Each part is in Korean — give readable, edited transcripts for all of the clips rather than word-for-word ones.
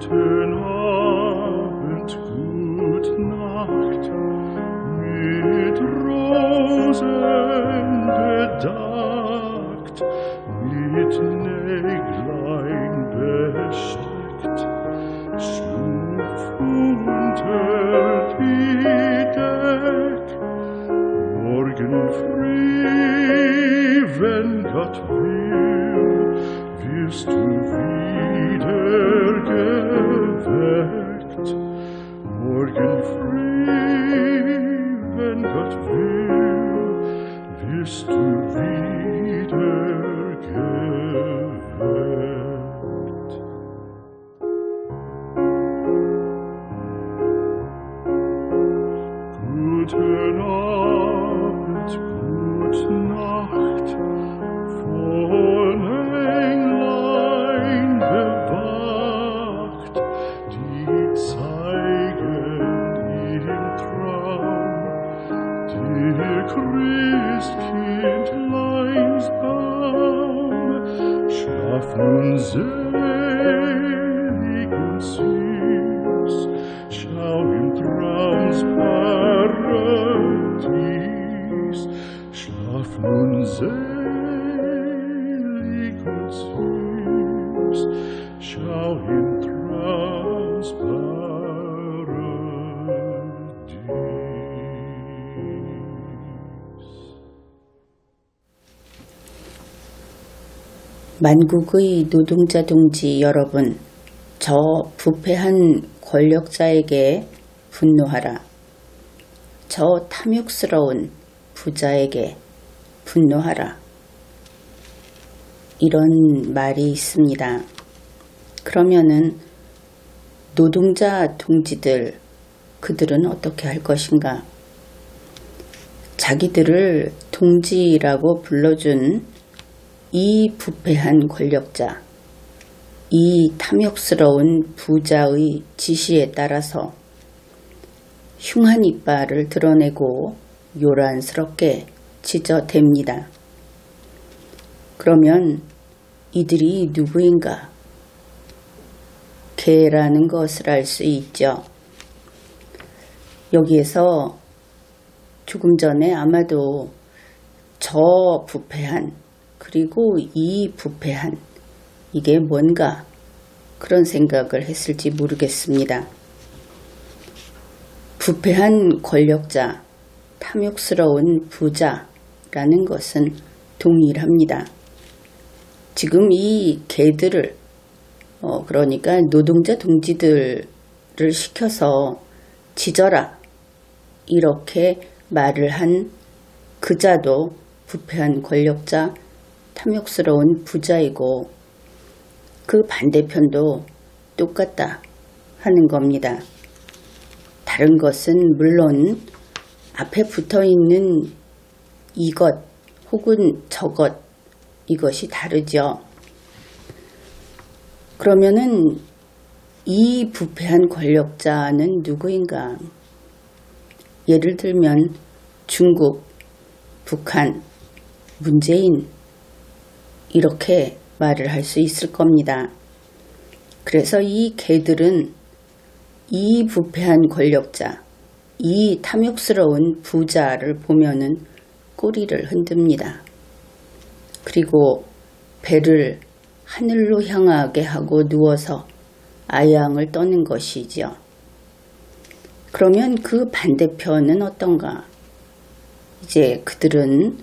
Guten Abend, gut Nacht, mit Rosen bedeckt, mit Näglein besteckt, Schlupf unter die Deck, morgen früh, wenn Gott will, wirst du wieder geweckt. Morgen früh, wenn Gott will, wirst du wieder geweckt. Guten Abend, gute Nacht, von Englein bewacht, die zeigen im Traum dir Christkindleins Baum. Schlaf nun selig und süß, schau im Traums Paradies. Schlaf nun selig und süß, schau im Traums Paradies. 만국의 노동자 동지 여러분, 저 부패한 권력자에게 분노하라. 저 탐욕스러운 부자에게 분노하라. 이런 말이 있습니다. 그러면은 노동자 동지들, 그들은 어떻게 할 것인가? 자기들을 동지라고 불러준 이 부패한 권력자, 이 탐욕스러운 부자의 지시에 따라서 흉한 이빨을 드러내고 요란스럽게 짖어댑니다. 그러면 이들이 누구인가? 개라는 것을 알 수 있죠. 여기에서 조금 전에 아마도 저 부패한, 그리고 이 부패한, 이게 뭔가 그런 생각을 했을지 모르겠습니다. 부패한 권력자, 탐욕스러운 부자라는 것은 동일합니다. 지금 이 개들을, 그러니까 노동자 동지들을 시켜서 짖어라, 이렇게 말을 한 그자도 부패한 권력자, 탐욕스러운 부자이고 그 반대편도 똑같다 하는 겁니다. 다른 것은 물론 앞에 붙어있는 이것 혹은 저것, 이것이 다르죠. 그러면은 이 부패한 권력자는 누구인가? 예를 들면 중국, 북한, 문재인, 이렇게 말을 할 수 있을 겁니다. 그래서 이 개들은 이 부패한 권력자, 이 탐욕스러운 부자를 보면은 꼬리를 흔듭니다. 그리고 배를 하늘로 향하게 하고 누워서 아양을 떠는 것이지요. 그러면 그 반대편은 어떤가? 이제 그들은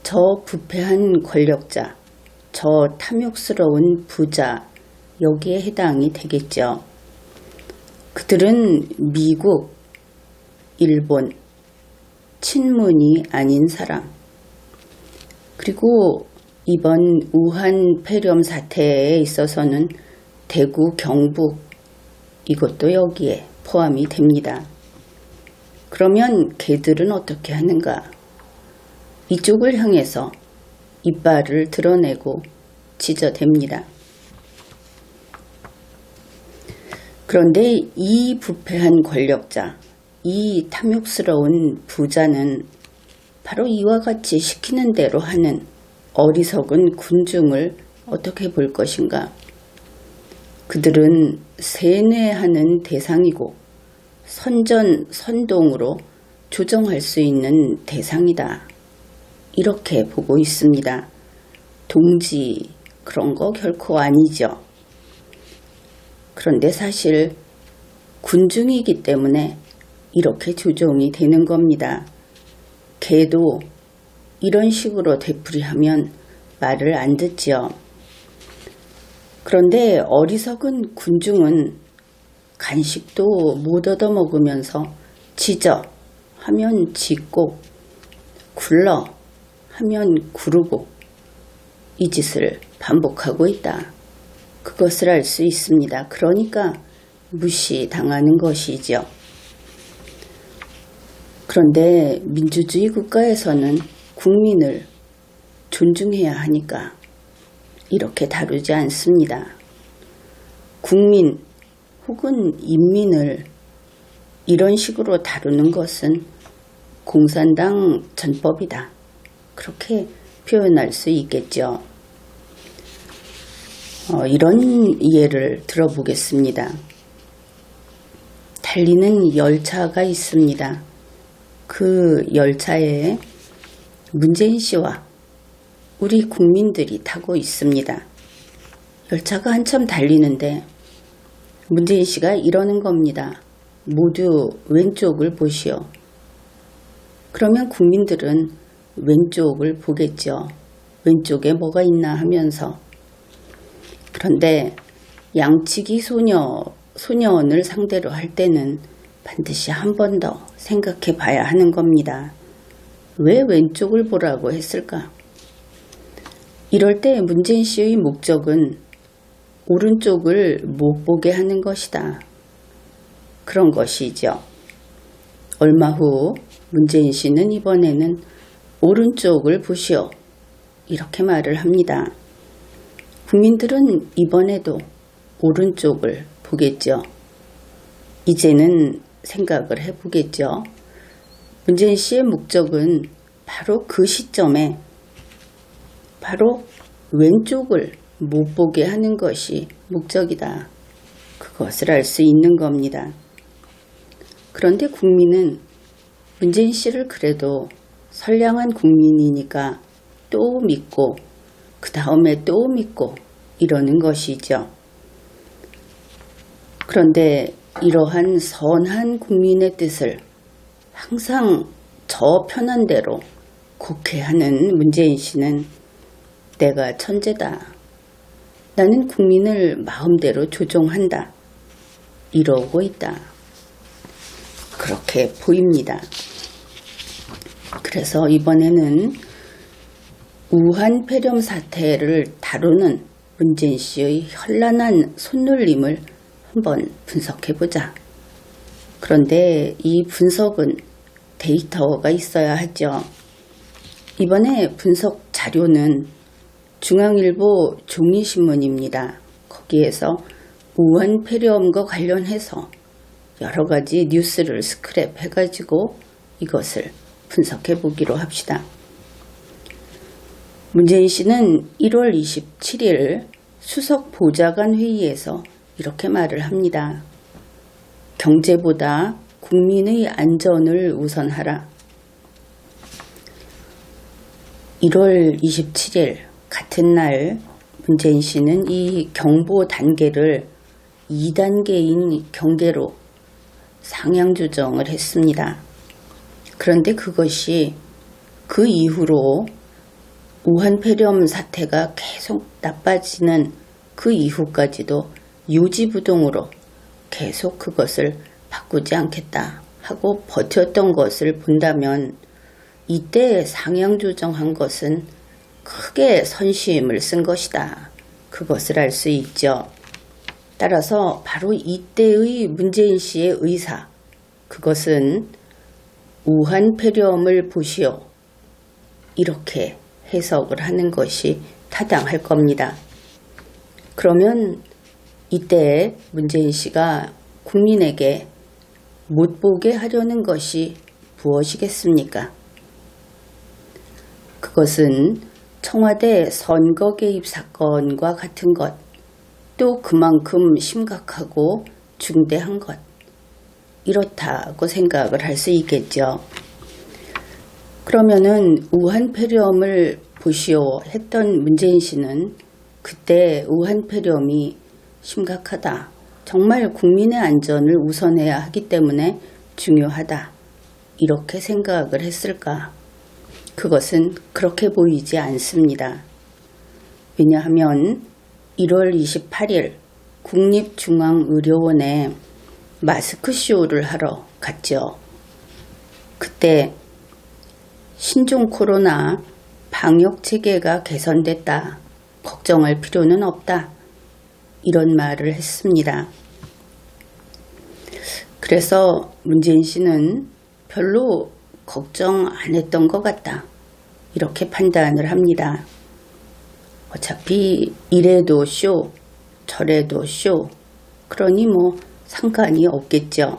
저 부패한 권력자, 저 탐욕스러운 부자, 여기에 해당이 되겠죠. 그들은 미국, 일본, 친문이 아닌 사람, 그리고 이번 우한 폐렴 사태에 있어서는 대구, 경북, 이것도 여기에 포함이 됩니다. 그러면 개들은 어떻게 하는가? 이쪽을 향해서 이빨을 드러내고 짖어댑니다. 그런데 이 부패한 권력자, 이 탐욕스러운 부자는 바로 이와 같이 시키는 대로 하는 어리석은 군중을 어떻게 볼 것인가? 그들은 세뇌하는 대상이고 선전선동으로 조정할 수 있는 대상이다. 이렇게 보고 있습니다. 동지 그런 거 결코 아니죠. 그런데 사실 군중이기 때문에 이렇게 조종이 되는 겁니다. 개도 이런 식으로 되풀이하면 말을 안 듣죠. 그런데 어리석은 군중은 간식도 못 얻어먹으면서 짖어 하면 짖고 굴러 하면 구르고 이 짓을 반복하고 있다. 그것을 알 수 있습니다. 그러니까 무시당하는 것이죠. 그런데 민주주의 국가에서는 국민을 존중해야 하니까 이렇게 다루지 않습니다. 국민 혹은 인민을 이런 식으로 다루는 것은 공산당 전법이다. 그렇게 표현할 수 있겠죠. 이런 예를 들어보겠습니다. 달리는 열차가 있습니다. 그 열차에 문재인 씨와 우리 국민들이 타고 있습니다. 열차가 한참 달리는데 문재인 씨가 이러는 겁니다. 모두 왼쪽을 보시오. 그러면 국민들은 왼쪽을 보겠죠. 왼쪽에 뭐가 있나 하면서. 그런데 양치기 소년을 상대로 할 때는 반드시 한 번 더 생각해 봐야 하는 겁니다. 왜 왼쪽을 보라고 했을까? 이럴 때 문재인 씨의 목적은 오른쪽을 못 보게 하는 것이다. 그런 것이죠. 얼마 후 문재인 씨는 이번에는 오른쪽을 보시오. 이렇게 말을 합니다. 국민들은 이번에도 오른쪽을 보겠죠. 이제는 생각을 해보겠죠. 문재인 씨의 목적은 바로 그 시점에 바로 왼쪽을 못 보게 하는 것이 목적이다. 그것을 알 수 있는 겁니다. 그런데 국민은 문재인 씨를 그래도 선량한 국민이니까 또 믿고 그 다음에 또 믿고 이러는 것이죠. 그런데 이러한 선한 국민의 뜻을 항상 저 편한 대로 곡해하는 문재인 씨는 내가 천재다. 나는 국민을 마음대로 조종한다. 이러고 있다. 그렇게 보입니다. 그래서 이번에는 우한 폐렴 사태를 다루는 문재인 씨의 현란한 손놀림을 한번 분석해보자. 그런데 이 분석은 데이터가 있어야 하죠. 이번에 분석 자료는 중앙일보 종이신문입니다. 거기에서 우한 폐렴과 관련해서 여러 가지 뉴스를 스크랩해가지고 이것을 분석해보기로 합시다. 문재인 씨는 1월 27일 수석 보좌관 회의에서 이렇게 말을 합니다. 경제보다 국민의 안전을 우선하라. 1월 27일 같은 날 문재인 씨는 이 경보 단계를 2단계인 경계로 상향 조정을 했습니다. 그런데 그것이 그 이후로 우한 폐렴 사태가 계속 나빠지는 그 이후까지도 유지부동으로 계속 그것을 바꾸지 않겠다 하고 버텼던 것을 본다면 이때 상향 조정한 것은 크게 선심을 쓴 것이다. 그것을 알 수 있죠. 따라서 바로 이때의 문재인 씨의 의사, 그것은 우한 폐렴을 보시오. 이렇게 해석을 하는 것이 타당할 겁니다. 그러면 이때 문재인 씨가 국민에게 못 보게 하려는 것이 무엇이겠습니까? 그것은 청와대 선거 개입 사건과 같은 것, 또 그만큼 심각하고 중대한 것, 이렇다고 생각을 할 수 있겠죠. 그러면은 우한폐렴을 보시오 했던 문재인 씨는 그때 우한폐렴이 심각하다, 정말 국민의 안전을 우선해야 하기 때문에 중요하다, 이렇게 생각을 했을까? 그것은 그렇게 보이지 않습니다. 왜냐하면 1월 28일 국립중앙의료원에 마스크쇼를 하러 갔죠. 그때 신종 코로나 방역체계가 개선됐다, 걱정할 필요는 없다, 이런 말을 했습니다. 그래서 문재인 씨는 별로 걱정 안 했던 것 같다, 이렇게 판단을 합니다. 어차피 이래도 쇼, 저래도 쇼, 그러니 뭐 상관이 없겠죠.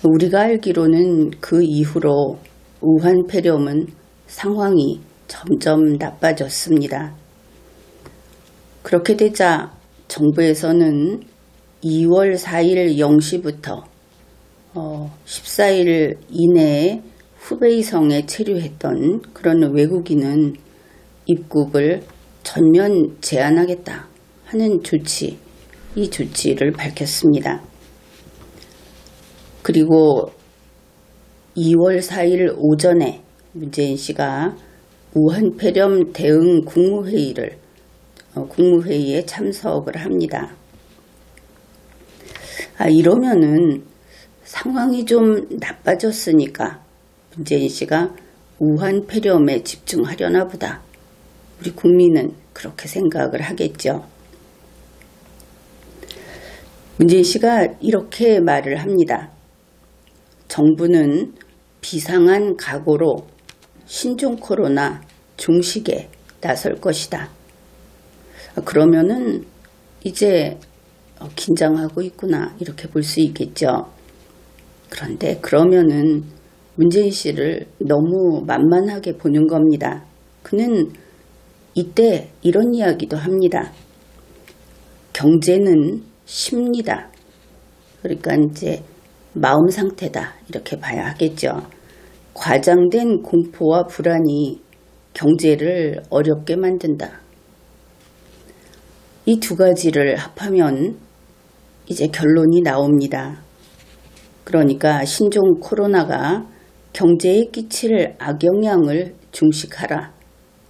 우리가 알기로는 그 이후로 우한폐렴은 상황이 점점 나빠졌습니다. 그렇게 되자 정부에서는 2월 4일 0시부터 14일 이내에 후베이성에 체류했던 그런 외국인은 입국을 전면 제한하겠다 하는 조치, 이 조치를 밝혔습니다. 그리고 2월 4일 오전에 문재인 씨가 우한폐렴 대응 국무회의에 참석을 합니다. 이러면은 상황이 좀 나빠졌으니까 문재인 씨가 우한폐렴에 집중하려나 보다, 우리 국민은 그렇게 생각을 하겠죠. 문재인 씨가 이렇게 말을 합니다. 정부는 비상한 각오로 신종 코로나 종식에 나설 것이다. 그러면은 이제 긴장하고 있구나, 이렇게 볼 수 있겠죠. 그런데 그러면은 문재인 씨를 너무 만만하게 보는 겁니다. 그는 이때 이런 이야기도 합니다. 경제는 쉽니다. 그러니까 이제 마음 상태다, 이렇게 봐야 하겠죠. 과장된 공포와 불안이 경제를 어렵게 만든다. 이 두 가지를 합하면 이제 결론이 나옵니다. 그러니까 신종 코로나가 경제에 끼칠 악영향을 중식하라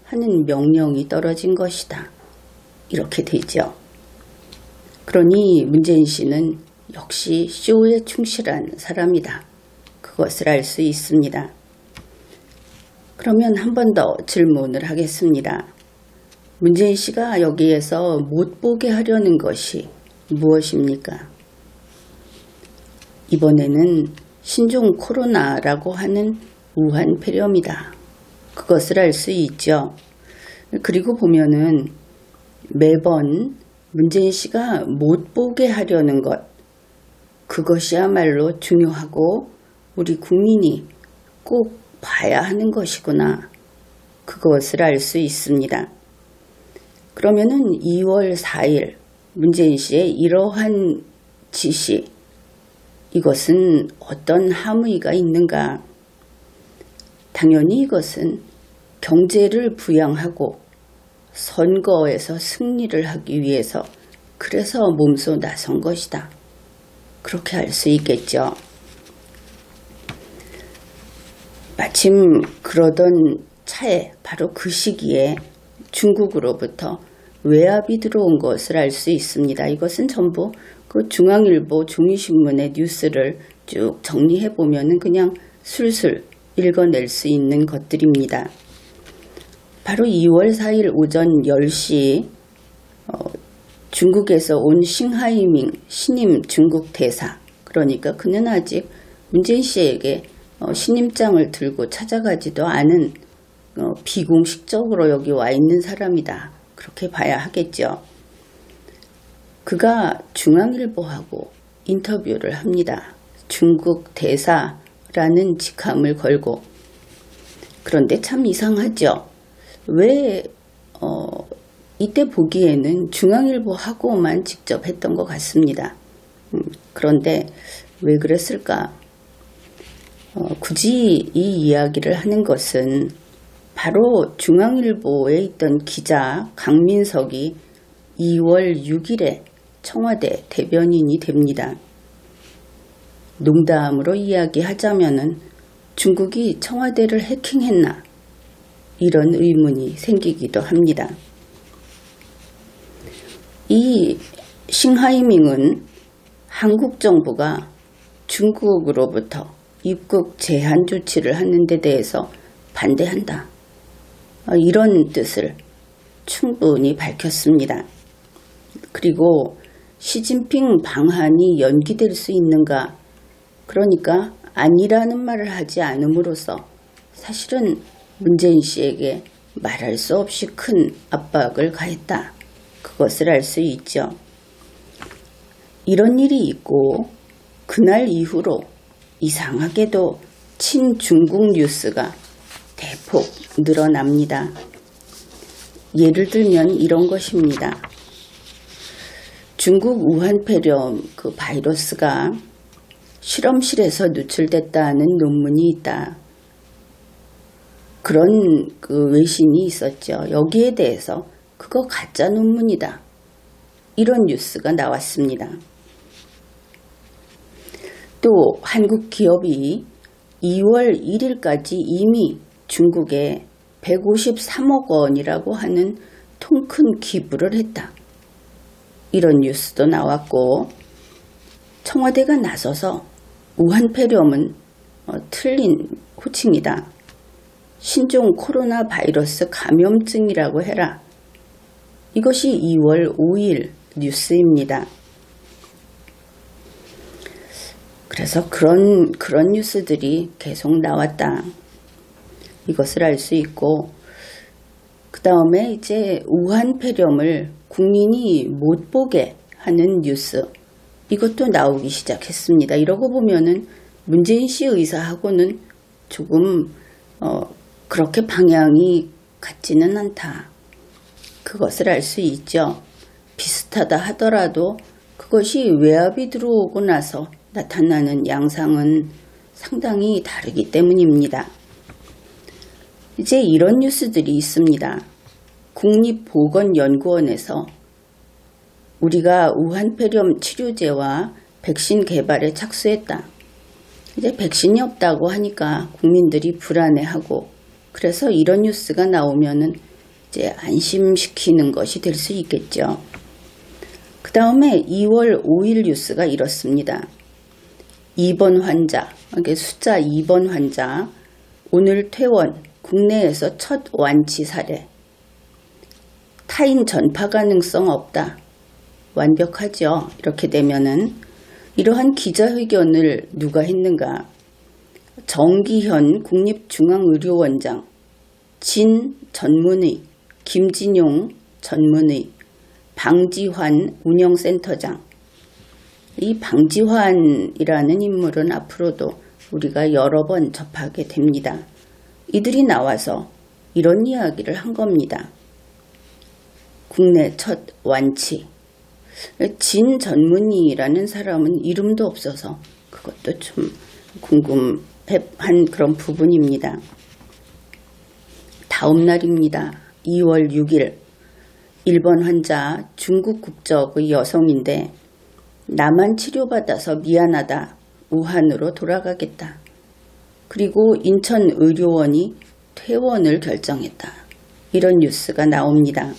하는 명령이 떨어진 것이다, 이렇게 되죠. 그러니 문재인 씨는 역시 쇼에 충실한 사람이다, 그것을 알 수 있습니다. 그러면 한 번 더 질문을 하겠습니다. 문재인 씨가 여기에서 못 보게 하려는 것이 무엇입니까? 이번에는 신종 코로나라고 하는 우한폐렴이다, 그것을 알 수 있죠. 그리고 보면은 매번 문재인 씨가 못 보게 하려는 것, 그것이야말로 중요하고 우리 국민이 꼭 봐야 하는 것이구나, 그것을 알 수 있습니다. 그러면은 2월 4일 문재인 씨의 이러한 지시, 이것은 어떤 함의가 있는가? 당연히 이것은 경제를 부양하고 선거에서 승리를 하기 위해서, 그래서 몸소 나선 것이다, 그렇게 알 수 있겠죠. 마침 그러던 차에 바로 그 시기에 중국으로부터 외압이 들어온 것을 알 수 있습니다. 이것은 전부 그 중앙일보 종이신문의 뉴스를 쭉 정리해보면 그냥 술술 읽어낼 수 있는 것들입니다. 바로 2월 4일 오전 10시 중국에서 온 싱하이밍 신임 중국 대사, 그러니까 그는 아직 문재인 씨에게 신임장을 들고 찾아가지도 않은 비공식적으로 여기 와 있는 사람이다, 그렇게 봐야 하겠죠. 그가 중앙일보하고 인터뷰를 합니다. 중국 대사라는 직함을 걸고. 그런데 참 이상하죠. 왜 이때 보기에는 중앙일보하고만 직접 했던 것 같습니다. 그런데 왜 그랬을까? 굳이 이 이야기를 하는 것은 바로 중앙일보에 있던 기자 강민석이 2월 6일에 청와대 대변인이 됩니다. 농담으로 이야기하자면은 중국이 청와대를 해킹했나? 이런 의문이 생기기도 합니다. 이 싱하이밍은 한국 정부가 중국으로부터 입국 제한 조치를 하는 데 대해서 반대한다. 이런 뜻을 충분히 밝혔습니다. 그리고 시진핑 방한이 연기될 수 있는가? 그러니까 아니라는 말을 하지 않음으로써 사실은 문재인 씨에게 말할 수 없이 큰 압박을 가했다. 그것을 알 수 있죠. 이런 일이 있고 그날 이후로 이상하게도 친중국 뉴스가 대폭 늘어납니다. 예를 들면 이런 것입니다. 중국 우한폐렴 그 바이러스가 실험실에서 누출됐다는 논문이 있다. 그런 그 외신이 있었죠. 여기에 대해서 그거 가짜 논문이다. 이런 뉴스가 나왔습니다. 또 한국 기업이 2월 1일까지 이미 중국에 153억 원이라고 하는 통 큰 기부를 했다. 이런 뉴스도 나왔고 청와대가 나서서 우한폐렴은 틀린 호칭이다. 신종 코로나 바이러스 감염증이라고 해라. 이것이 2월 5일 뉴스입니다. 그래서 그런 뉴스들이 계속 나왔다. 이것을 알 수 있고 그 다음에 이제 우한폐렴을 국민이 못 보게 하는 뉴스 이것도 나오기 시작했습니다. 이러고 보면은 문재인 씨 의사하고는 조금 그렇게 방향이 같지는 않다. 그것을 알 수 있죠. 비슷하다 하더라도 그것이 외압이 들어오고 나서 나타나는 양상은 상당히 다르기 때문입니다. 이제 이런 뉴스들이 있습니다. 국립보건연구원에서 우리가 우한폐렴 치료제와 백신 개발에 착수했다. 이제 백신이 없다고 하니까 국민들이 불안해하고 그래서 이런 뉴스가 나오면은 이제 안심시키는 것이 될 수 있겠죠. 그 다음에 2월 5일 뉴스가 이렇습니다. 2번 환자, 숫자 2번 환자, 오늘 퇴원, 국내에서 첫 완치 사례. 타인 전파 가능성 없다. 완벽하죠. 이렇게 되면은 이러한 기자회견을 누가 했는가? 정기현 국립중앙의료원장, 진 전문의, 김진용 전문의, 방지환 운영센터장. 이 방지환이라는 인물은 앞으로도 우리가 여러 번 접하게 됩니다. 이들이 나와서 이런 이야기를 한 겁니다. 국내 첫 완치. 진 전문의라는 사람은 이름도 없어서 그것도 좀 궁금한 그런 부분입니다. 다음 날입니다. 2월 6일 1번 환자 중국 국적의 여성인데 나만 치료받아서 미안하다. 우한으로 돌아가겠다. 그리고 인천의료원이 퇴원을 결정했다. 이런 뉴스가 나옵니다.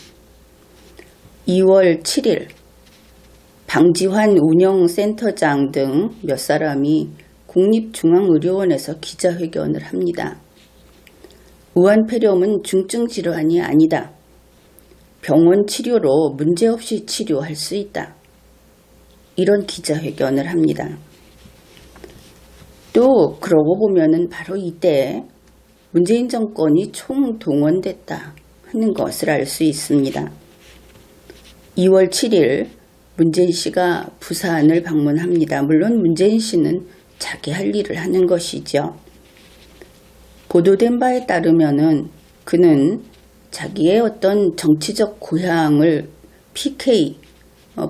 2월 7일 방지환 운영센터장 등 몇 사람이 국립중앙의료원에서 기자회견을 합니다. 우한폐렴은 중증 질환이 아니다. 병원 치료로 문제없이 치료할 수 있다. 이런 기자회견을 합니다. 또 그러고 보면은 바로 이때 문재인 정권이 총동원됐다 하는 것을 알 수 있습니다. 2월 7일 문재인 씨가 부산을 방문합니다. 물론 문재인 씨는 자기 할 일을 하는 것이죠. 보도된 바에 따르면은 그는 자기의 어떤 정치적 고향을 PK,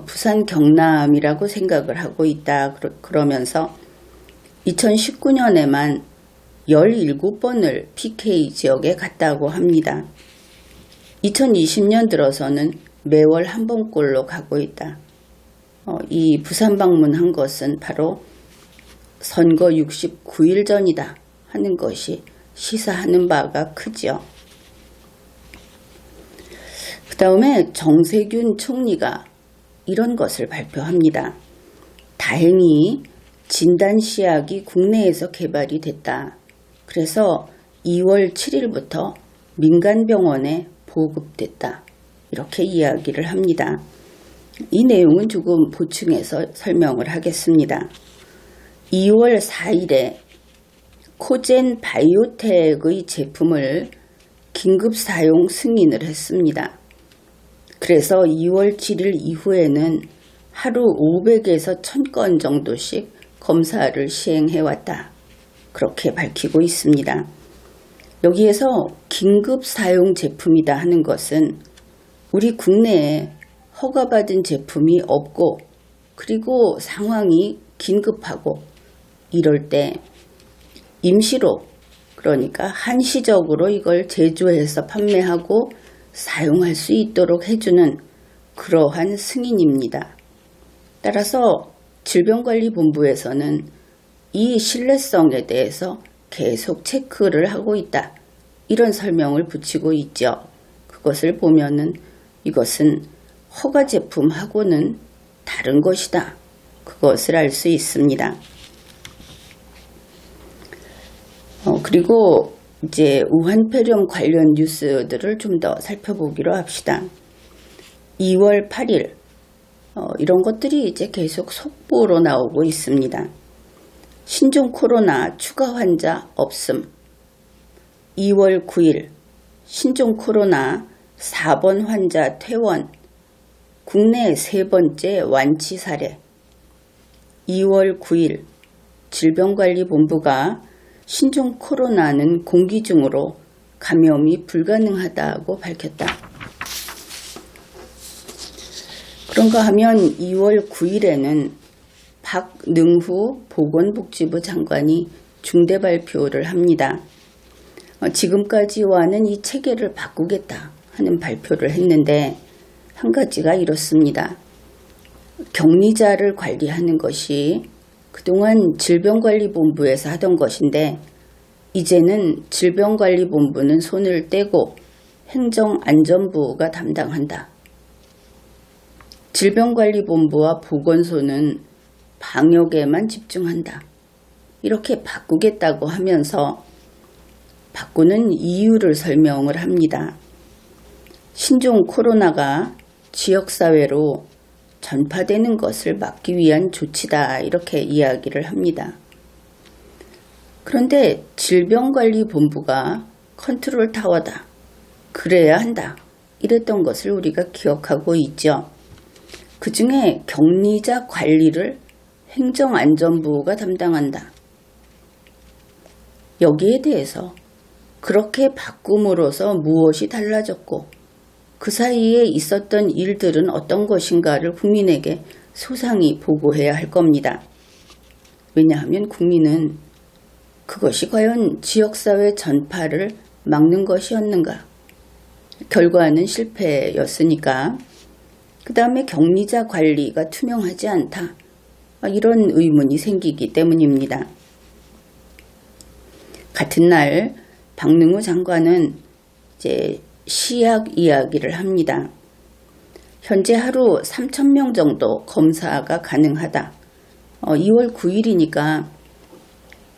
부산 경남이라고 생각을 하고 있다. 그러면서 2019년에만 17번을 PK 지역에 갔다고 합니다. 2020년 들어서는 매월 한 번꼴로 가고 있다. 이 부산 방문한 것은 바로 선거 69일 전이다 하는 것이 시사하는 바가 크죠. 그 다음에 정세균 총리가 이런 것을 발표합니다. 다행히 진단시약이 국내에서 개발이 됐다. 그래서 2월 7일부터 민간병원에 보급됐다. 이렇게 이야기를 합니다. 이 내용은 조금 보충해서 설명을 하겠습니다. 2월 4일에 코젠 바이오텍의 제품을 긴급 사용 승인을 했습니다. 그래서 2월 7일 이후에는 하루 500에서 1000건 정도씩 검사를 시행해왔다. 그렇게 밝히고 있습니다. 여기에서 긴급 사용 제품이다 하는 것은 우리 국내에 허가받은 제품이 없고 그리고 상황이 긴급하고 이럴 때 임시로 그러니까 한시적으로 이걸 제조해서 판매하고 사용할 수 있도록 해주는 그러한 승인입니다. 따라서 질병관리본부에서는 이 신뢰성에 대해서 계속 체크를 하고 있다. 이런 설명을 붙이고 있죠. 그것을 보면은 이것은 허가 제품하고는 다른 것이다. 그것을 알 수 있습니다. 그리고 이제 우한폐렴 관련 뉴스들을 좀 더 살펴보기로 합시다. 2월 8일 이런 것들이 이제 계속 속보로 나오고 있습니다. 신종 코로나 추가 환자 없음. 2월 9일 신종 코로나 4번 환자 퇴원. 국내 세 번째 완치 사례. 2월 9일 질병관리본부가 신종 코로나는 공기 중으로 감염이 불가능하다고 밝혔다. 그런가 하면 2월 9일에는 박능후 보건복지부 장관이 중대 발표를 합니다. 지금까지와는 이 체계를 바꾸겠다 하는 발표를 했는데 한 가지가 이렇습니다. 격리자를 관리하는 것이 그동안 질병관리본부에서 하던 것인데 이제는 질병관리본부는 손을 떼고 행정안전부가 담당한다. 질병관리본부와 보건소는 방역에만 집중한다. 이렇게 바꾸겠다고 하면서 바꾸는 이유를 설명을 합니다. 신종 코로나가 지역사회로 전파되는 것을 막기 위한 조치다. 이렇게 이야기를 합니다. 그런데 질병관리본부가 컨트롤 타워다. 그래야 한다. 이랬던 것을 우리가 기억하고 있죠. 그 중에 격리자 관리를 행정안전부가 담당한다. 여기에 대해서 그렇게 바꿈으로써 무엇이 달라졌고 그 사이에 있었던 일들은 어떤 것인가를 국민에게 소상히 보고해야 할 겁니다. 왜냐하면 국민은 그것이 과연 지역사회 전파를 막는 것이었는가? 결과는 실패였으니까. 그 다음에 격리자 관리가 투명하지 않다. 이런 의문이 생기기 때문입니다. 같은 날 박능후 장관은 이제 시약 이야기를 합니다. 현재 하루 3,000명 정도 검사가 가능하다. 2월 9일이니까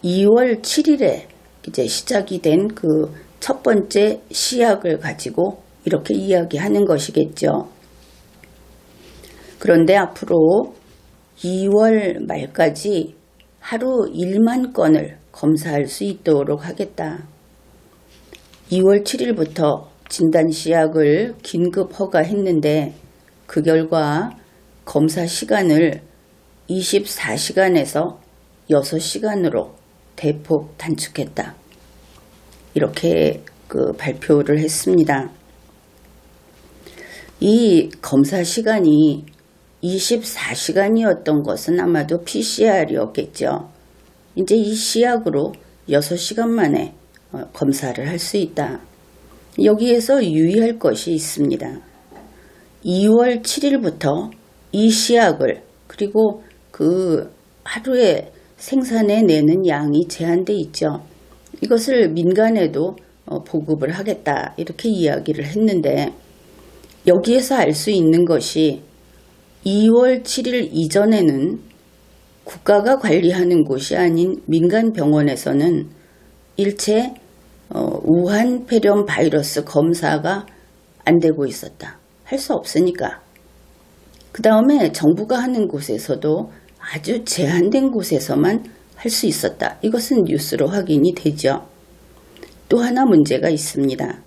2월 7일에 이제 시작이 된 그 첫 번째 시약을 가지고 이렇게 이야기하는 것이겠죠. 그런데 앞으로 2월 말까지 하루 1만 건을 검사할 수 있도록 하겠다. 2월 7일부터 진단시약을 긴급 허가했는데 그 결과 검사 시간을 24시간에서 6시간으로 대폭 단축했다. 이렇게 발표를 했습니다. 이 검사 시간이 24시간이었던 것은 아마도 PCR이었겠죠. 이제 이 시약으로 6시간 만에 검사를 할 수 있다. 여기에서 유의할 것이 있습니다. 2월 7일부터 이 시약을 그리고 그 하루에 생산해 내는 양이 제한돼 있죠. 이것을 민간에도 보급을 하겠다 이렇게 이야기를 했는데 여기에서 알 수 있는 것이 2월 7일 이전에는 국가가 관리하는 곳이 아닌 민간 병원에서는 일체 우한 폐렴 바이러스 검사가 안 되고 있었다. 할 수 없으니까. 그 다음에 정부가 하는 곳에서도 아주 제한된 곳에서만 할 수 있었다. 이것은 뉴스로 확인이 되죠. 또 하나 문제가 있습니다.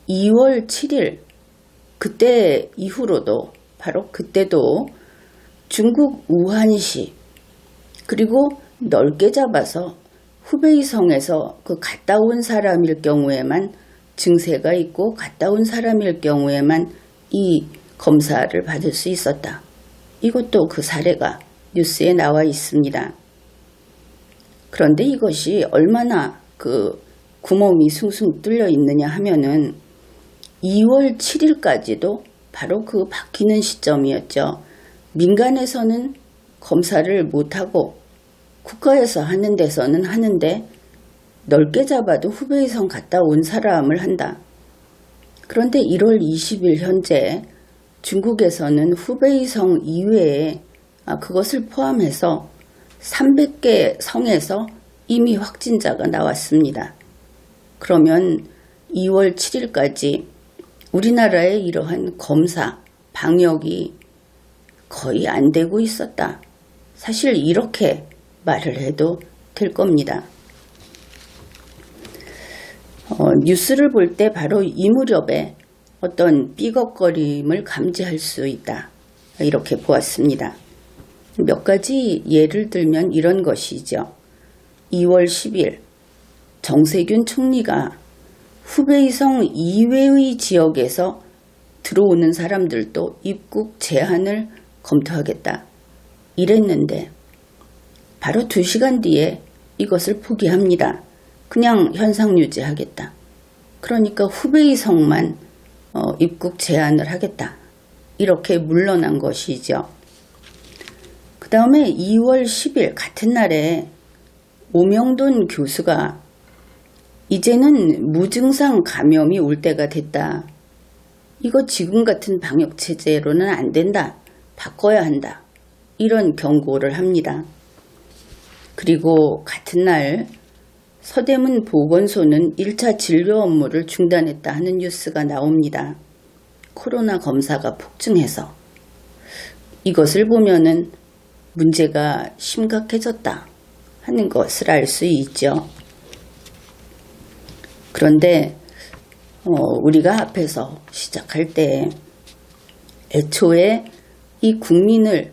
2월 7일 그때 이후로도 바로 그때도 중국 우한시 그리고 넓게 잡아서 후베이성에서 그 갔다 온 사람일 경우에만 증세가 있고 갔다 온 사람일 경우에만 이 검사를 받을 수 있었다. 이것도 그 사례가 뉴스에 나와 있습니다. 그런데 이것이 얼마나 그 구멍이 숭숭 뚫려 있느냐 하면은 2월 7일까지도 바로 그 바뀌는 시점이었죠. 민간에서는 검사를 못하고 국가에서 하는 데서는 하는데 넓게 잡아도 후베이성 갔다 온 사람을 한다. 그런데 1월 20일 현재 중국에서는 후베이성 이외에 그것을 포함해서 300개 성에서 이미 확진자가 나왔습니다. 그러면 2월 7일까지 우리나라의 이러한 검사, 방역이 거의 안 되고 있었다. 사실 이렇게 말을 해도 될 겁니다. 뉴스를 볼 때 바로 이 무렵에 어떤 삐걱거림을 감지할 수 있다. 이렇게 보았습니다. 몇 가지 예를 들면 이런 것이죠. 2월 10일 정세균 총리가 후베이성 이외의 지역에서 들어오는 사람들도 입국 제한을 검토하겠다. 이랬는데 바로 2시간 뒤에 이것을 포기합니다. 그냥 현상 유지하겠다. 그러니까 후베이성만 입국 제한을 하겠다. 이렇게 물러난 것이죠. 그 다음에 2월 10일 같은 날에 오명돈 교수가 이제는 무증상 감염이 올 때가 됐다. 이거 지금 같은 방역체제로는 안 된다. 바꿔야 한다. 이런 경고를 합니다. 그리고 같은 날 서대문 보건소는 1차 진료 업무를 중단했다 하는 뉴스가 나옵니다. 코로나 검사가 폭증해서 이것을 보면은 문제가 심각해졌다 하는 것을 알 수 있죠. 그런데 우리가 앞에서 시작할 때 애초에 이 국민을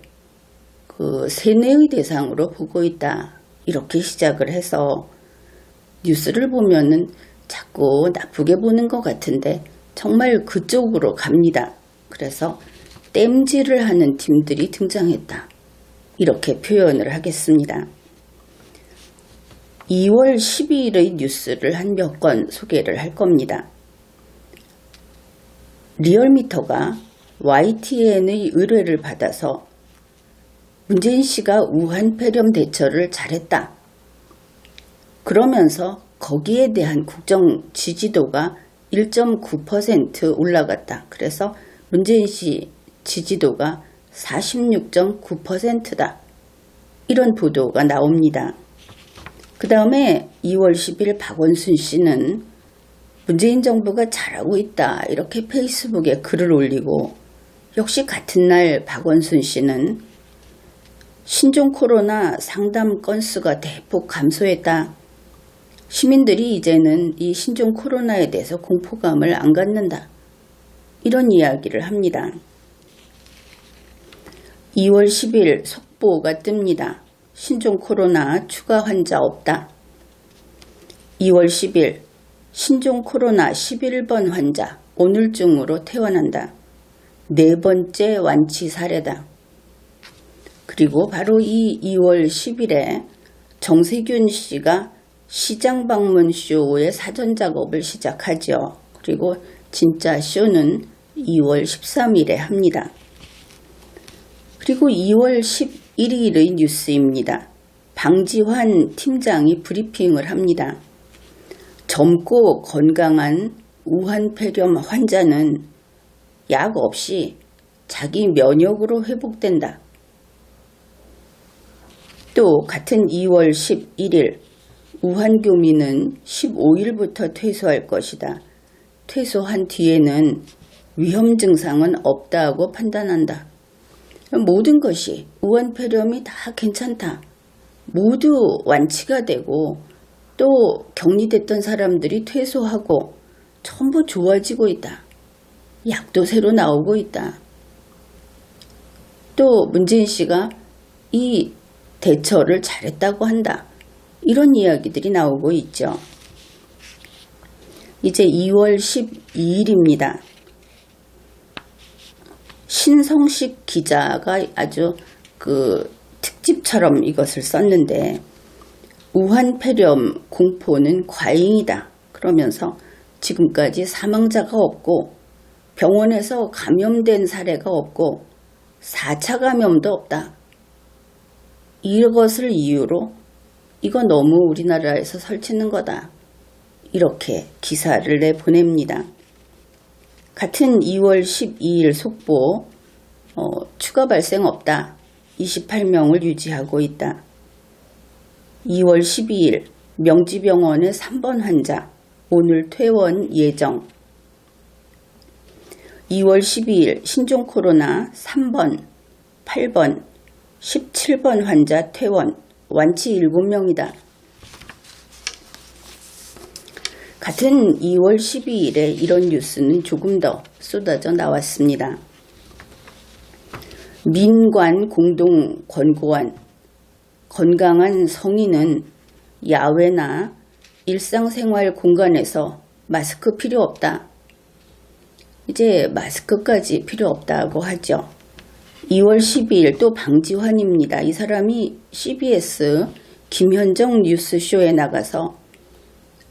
그 세뇌의 대상으로 보고 있다 이렇게 시작을 해서 뉴스를 보면은 자꾸 나쁘게 보는 것 같은데 정말 그쪽으로 갑니다. 그래서 땜질을 하는 팀들이 등장했다. 이렇게 표현을 하겠습니다. 2월 12일의 뉴스를 한 몇 건 소개를 할 겁니다. 리얼미터가 YTN의 의뢰를 받아서 문재인 씨가 우한 폐렴 대처를 잘했다. 그러면서 거기에 대한 국정 지지도가 1.9% 올라갔다. 그래서 문재인 씨 지지도가 46.9%다. 이런 보도가 나옵니다. 그 다음에 2월 10일 박원순 씨는 문재인 정부가 잘하고 있다. 이렇게 페이스북에 글을 올리고 역시 같은 날 박원순 씨는 신종 코로나 상담 건수가 대폭 감소했다. 시민들이 이제는 이 신종 코로나에 대해서 공포감을 안 갖는다. 이런 이야기를 합니다. 2월 10일 속보가 뜹니다. 신종 코로나 추가 환자 없다. 2월 10일 신종 코로나 11번 환자 오늘 중으로 퇴원한다. 네 번째 완치 사례다. 그리고 바로 이 2월 10일에 정세균 씨가 시장 방문 쇼의 사전 작업을 시작하죠. 그리고 진짜 쇼는 2월 13일에 합니다. 그리고 2월 11일의 뉴스입니다. 방지환 팀장이 브리핑을 합니다. 젊고 건강한 우한폐렴 환자는 약 없이 자기 면역으로 회복된다. 또 같은 2월 11일 우한 교민은 15일부터 퇴소할 것이다. 퇴소한 뒤에는 위험 증상은 없다고 판단한다. 모든 것이 우한폐렴이 다 괜찮다. 모두 완치가 되고 또 격리됐던 사람들이 퇴소하고 전부 좋아지고 있다. 약도 새로 나오고 있다. 또 문재인 씨가 이 대처를 잘했다고 한다. 이런 이야기들이 나오고 있죠. 이제 2월 12일입니다. 신성식 기자가 아주 특집처럼 이것을 썼는데 우한폐렴 공포는 과잉이다. 그러면서 지금까지 사망자가 없고 병원에서 감염된 사례가 없고 4차 감염도 없다. 이것을 이유로 이거 너무 우리나라에서 설치는 거다. 이렇게 기사를 내보냅니다. 같은 2월 12일 속보 추가 발생 없다. 28명을 유지하고 있다. 2월 12일 명지병원의 3번 환자 오늘 퇴원 예정. 2월 12일 신종 코로나 3번, 8번, 17번 환자 퇴원, 완치 7명이다. 같은 2월 12일에 이런 뉴스는 조금 더 쏟아져 나왔습니다. 민관 공동 권고안, 건강한 성인은 야외나 일상생활 공간에서 마스크 필요 없다. 이제 마스크까지 필요 없다고 하죠. 2월 12일 또 방지환입니다. 이 사람이 CBS 김현정 뉴스쇼에 나가서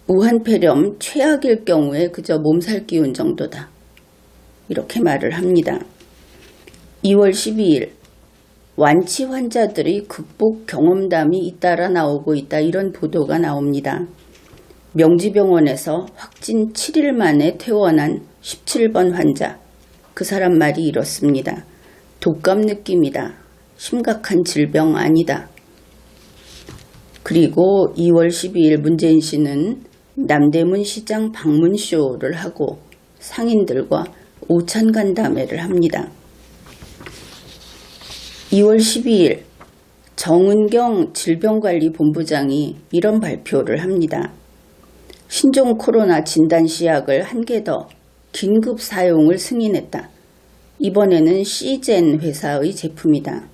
우한폐렴 최악일 경우에 그저 몸살 기운 정도다. 이렇게 말을 합니다. 2월 12일 완치 환자들의 극복 경험담이 잇따라 나오고 있다. 이런 보도가 나옵니다. 명지병원에서 확진 7일 만에 퇴원한 17번 환자. 그 사람 말이 이렇습니다. 독감 느낌이다. 심각한 질병 아니다. 그리고 2월 12일 문재인 씨는 남대문 시장 방문쇼를 하고 상인들과 오찬 간담회를 합니다. 2월 12일 정은경 질병관리본부장이 이런 발표를 합니다. 신종 코로나 진단시약을 한 개 더 긴급 사용을 승인했다. 이번에는 시젠 회사의 제품이다.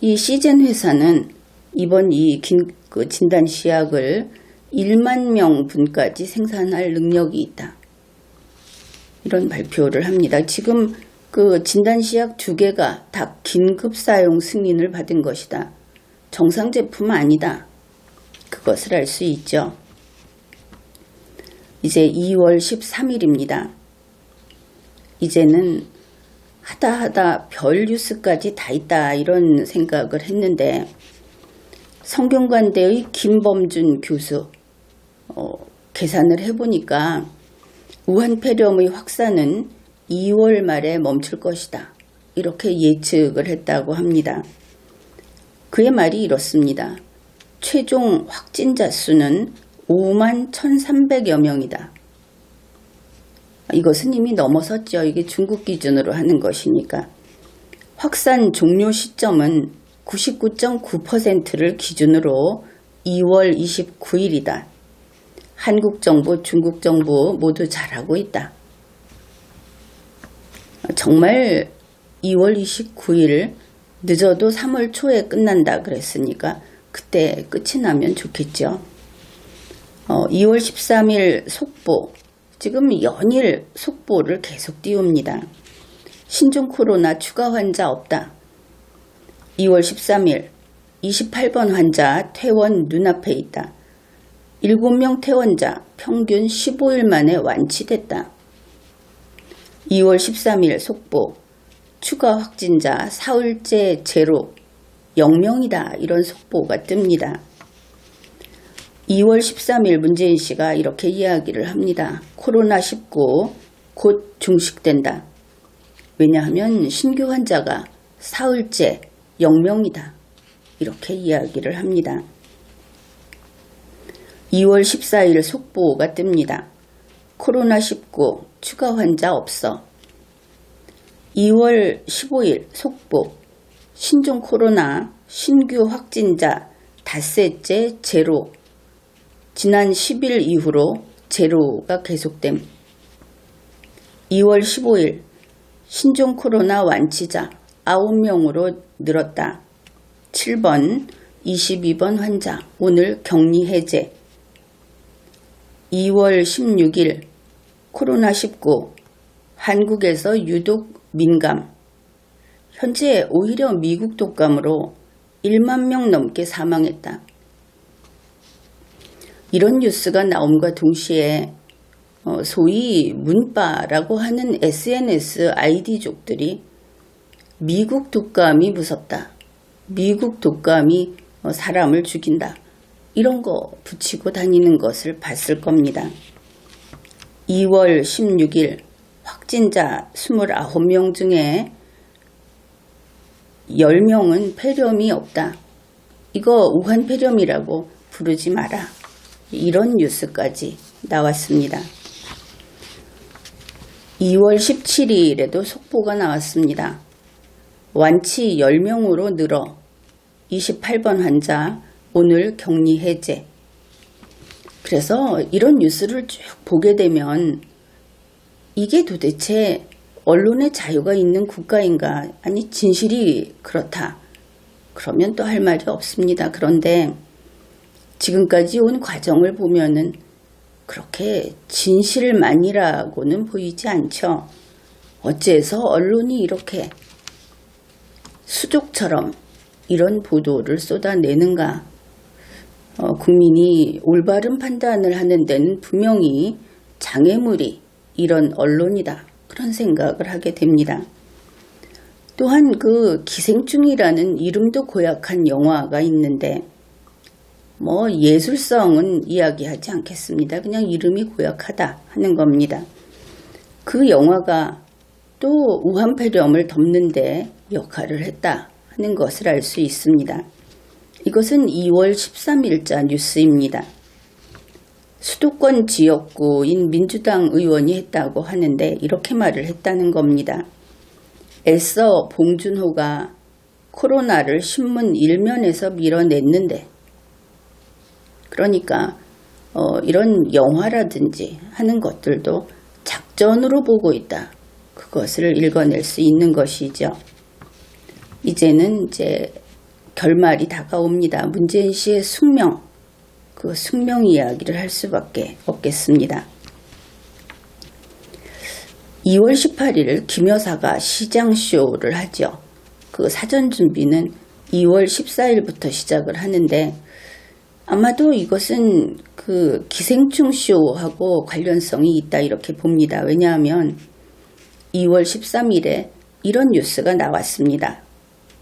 이 시젠 회사는 이번 이 진단시약을 1만 명분까지 생산할 능력이 있다. 이런 발표를 합니다. 지금 그 진단시약 2개가 다 긴급 사용 승인을 받은 것이다. 정상 제품은 아니다. 그것을 알 수 있죠. 이제 2월 13일입니다. 이제는 하다 별 뉴스까지 다 있다 이런 생각을 했는데 성균관대의 김범준 교수 계산을 해보니까 우한폐렴의 확산은 2월 말에 멈출 것이다. 이렇게 예측을 했다고 합니다. 그의 말이 이렇습니다. 최종 확진자 수는 5만 1,300여 명이다. 이것은 이미 넘어섰죠. 이게 중국 기준으로 하는 것이니까. 확산 종료 시점은 99.9%를 기준으로 2월 29일이다. 한국 정부, 중국 정부 모두 잘하고 있다. 정말 2월 29일 늦어도 3월 초에 끝난다 그랬으니까 그때 끝이 나면 좋겠죠. 2월 13일 속보, 지금 연일 속보를 계속 띄웁니다. 신종 코로나 추가 환자 없다. 2월 13일 28번 환자 퇴원 눈앞에 있다. 7명 퇴원자 평균 15일 만에 완치됐다. 2월 13일 속보 추가 확진자 사흘째 제로 0명이다. 이런 속보가 뜹니다. 2월 13일 문재인 씨가 이렇게 이야기를 합니다. 코로나19 곧 종식된다. 왜냐하면 신규 환자가 사흘째 0명이다. 이렇게 이야기를 합니다. 2월 14일 속보가 뜹니다. 코로나19 추가 환자 없어. 2월 15일 속보 신종 코로나 신규 확진자 닷새째 제로. 지난 10일 이후로 제로가 계속됨. 2월 15일 신종 코로나 완치자 9명으로 늘었다. 7번, 22번 환자 오늘 격리 해제. 2월 16일 코로나19 한국에서 유독 민감. 현재 오히려 미국 독감으로 1만 명 넘게 사망했다. 이런 뉴스가 나옴과 동시에 소위 문바라고 하는 SNS 아이디족들이 미국 독감이 무섭다. 미국 독감이 사람을 죽인다. 이런 거 붙이고 다니는 것을 봤을 겁니다. 2월 16일 확진자 29명 중에 10명은 폐렴이 없다. 이거 우한 폐렴이라고 부르지 마라. 이런 뉴스까지 나왔습니다. 2월 17일에도 속보가 나왔습니다. 완치 10명으로 늘어 28번 환자 오늘 격리 해제. 그래서 이런 뉴스를 쭉 보게 되면 이게 도대체 언론의 자유가 있는 국가인가? 아니 진실이 그렇다. 그러면 또 할 말이 없습니다. 그런데 지금까지 온 과정을 보면은 그렇게 진실만이라고는 보이지 않죠. 어째서 언론이 이렇게 수족처럼 이런 보도를 쏟아내는가? 국민이 올바른 판단을 하는 데는 분명히 장애물이 이런 언론이다. 그런 생각을 하게 됩니다. 또한 그 기생충이라는 이름도 고약한 영화가 있는데 예술성은 이야기하지 않겠습니다. 그냥 이름이 고약하다 하는 겁니다. 그 영화가 또 우한 폐렴을 덮는 데 역할을 했다 하는 것을 알 수 있습니다. 이것은 2월 13일자 뉴스입니다. 수도권 지역구인 민주당 의원이 했다고 하는데 이렇게 말을 했다는 겁니다. 애써 봉준호가 코로나를 신문 1면에서 밀어냈는데 그러니까 이런 영화라든지 하는 것들도 작전으로 보고 있다. 그것을 읽어낼 수 있는 것이죠. 이제는 이제 결말이 다가옵니다. 문재인 씨의 숙명, 그 숙명 이야기를 할 수밖에 없겠습니다. 2월 18일 김 여사가 시장쇼를 하죠. 그 사전 준비는 2월 14일부터 시작을 하는데 아마도 이것은 그 기생충 쇼하고 관련성이 있다 이렇게 봅니다. 왜냐하면 2월 13일에 이런 뉴스가 나왔습니다.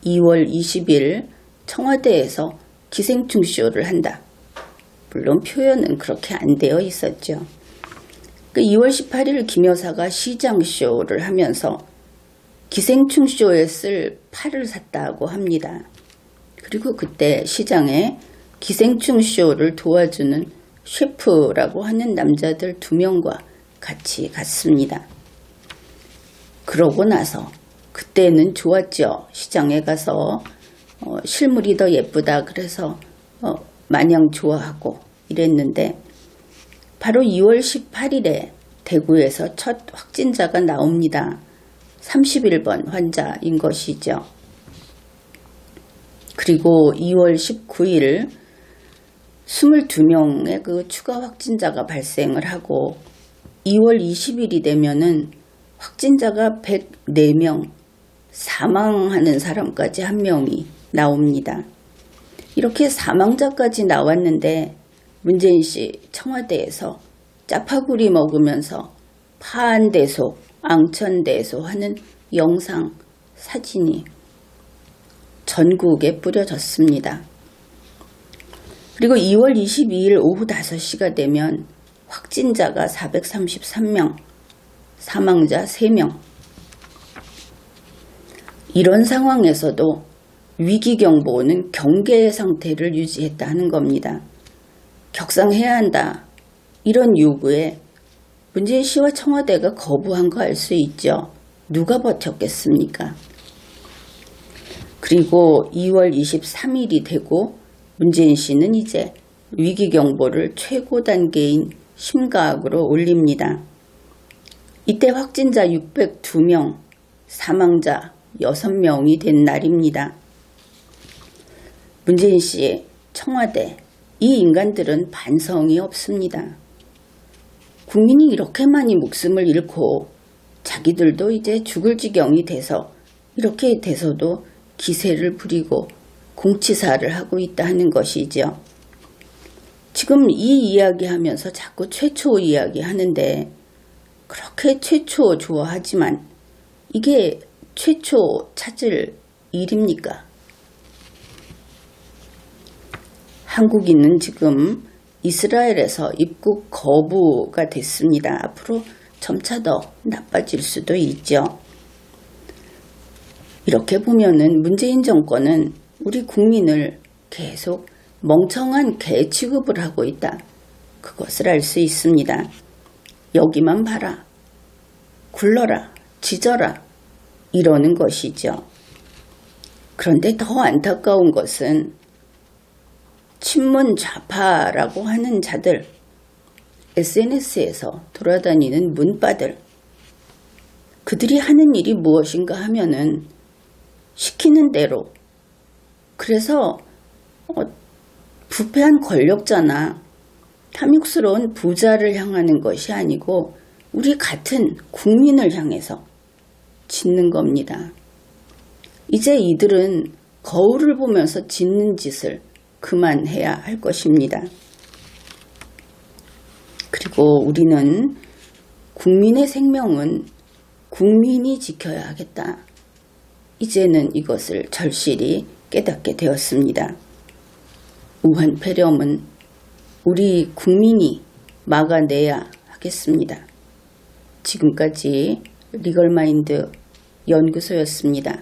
2월 20일 청와대에서 기생충 쇼를 한다. 물론 표현은 그렇게 안 되어 있었죠. 2월 18일 김 여사가 시장쇼를 하면서 기생충 쇼에 쓸 팔을 샀다고 합니다. 그리고 그때 시장에 기생충 쇼를 도와주는 셰프라고 하는 남자들 2명과 같이 갔습니다. 그러고 나서 그때는 좋았죠. 시장에 가서 실물이 더 예쁘다 그래서 마냥 좋아하고 이랬는데 바로 2월 18일에 대구에서 첫 확진자가 나옵니다. 31번 환자인 것이죠. 그리고 2월 19일 22명의 그 추가 확진자가 발생을 하고 2월 20일이 되면은 확진자가 104명, 사망하는 사람까지 1명이 나옵니다. 이렇게 사망자까지 나왔는데 문재인 씨 청와대에서 짜파구리 먹으면서 파안대소, 앙천대소 하는 영상, 사진이 전국에 뿌려졌습니다. 그리고 2월 22일 오후 5시가 되면 확진자가 433명, 사망자 3명. 이런 상황에서도 위기경보는 경계 상태를 유지했다 하는 겁니다. 격상해야 한다. 이런 요구에 문재인 씨와 청와대가 거부한 거 알 수 있죠. 누가 버텼겠습니까? 그리고 2월 23일이 되고 문재인 씨는 이제 위기경보를 최고 단계인 심각으로 올립니다. 이때 확진자 602명, 사망자 6명이 된 날입니다. 문재인 씨, 청와대, 이 인간들은 반성이 없습니다. 국민이 이렇게 많이 목숨을 잃고 자기들도 이제 죽을 지경이 돼서 이렇게 돼서도 기세를 부리고 공치사를 하고 있다 하는 것이죠. 지금 이 이야기하면서 자꾸 최초 이야기 하는데 그렇게 최초 좋아하지만 이게 최초 찾을 일입니까? 한국인은 지금 이스라엘에서 입국 거부가 됐습니다. 앞으로 점차 더 나빠질 수도 있죠. 이렇게 보면은 문재인 정권은 우리 국민을 계속 멍청한 개 취급을 하고 있다. 그것을 알 수 있습니다. 여기만 봐라. 굴러라. 짖어라. 이러는 것이죠. 그런데 더 안타까운 것은 친문 좌파라고 하는 자들, SNS에서 돌아다니는 문바들, 그들이 하는 일이 무엇인가 하면은 시키는 대로, 그래서 부패한 권력자나 탐욕스러운 부자를 향하는 것이 아니고 우리 같은 국민을 향해서 짓는 겁니다. 이제 이들은 거울을 보면서 짓는 짓을 그만해야 할 것입니다. 그리고 우리는 국민의 생명은 국민이 지켜야 하겠다. 이제는 이것을 절실히 깨닫게 되었습니다. 우한 폐렴은 우리 국민이 막아내야 하겠습니다. 지금까지 리걸마인드 연구소였습니다.